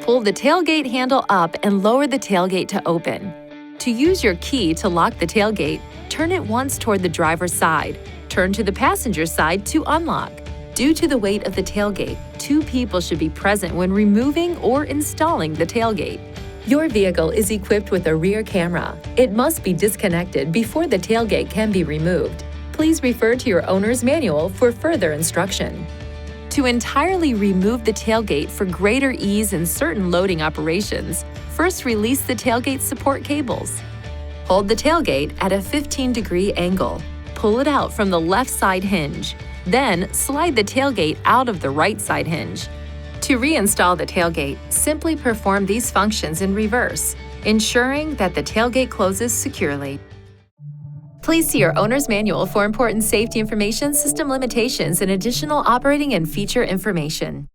Pull the tailgate handle up and lower the tailgate to open. To use your key to lock the tailgate, turn it once toward the driver's side. Turn to the passenger side to unlock. Due to the weight of the tailgate, 2 people should be present when removing or installing the tailgate. Your vehicle is equipped with a rear camera. It must be disconnected before the tailgate can be removed. Please refer to your owner's manual for further instruction. To entirely remove the tailgate for greater ease in certain loading operations, first release the tailgate support cables. Hold the tailgate at a 15-degree angle. Pull it out from the left side hinge. Then slide the tailgate out of the right side hinge. To reinstall the tailgate, simply perform these functions in reverse, ensuring that the tailgate closes securely. Please see your owner's manual for important safety information, system limitations, and additional operating and feature information.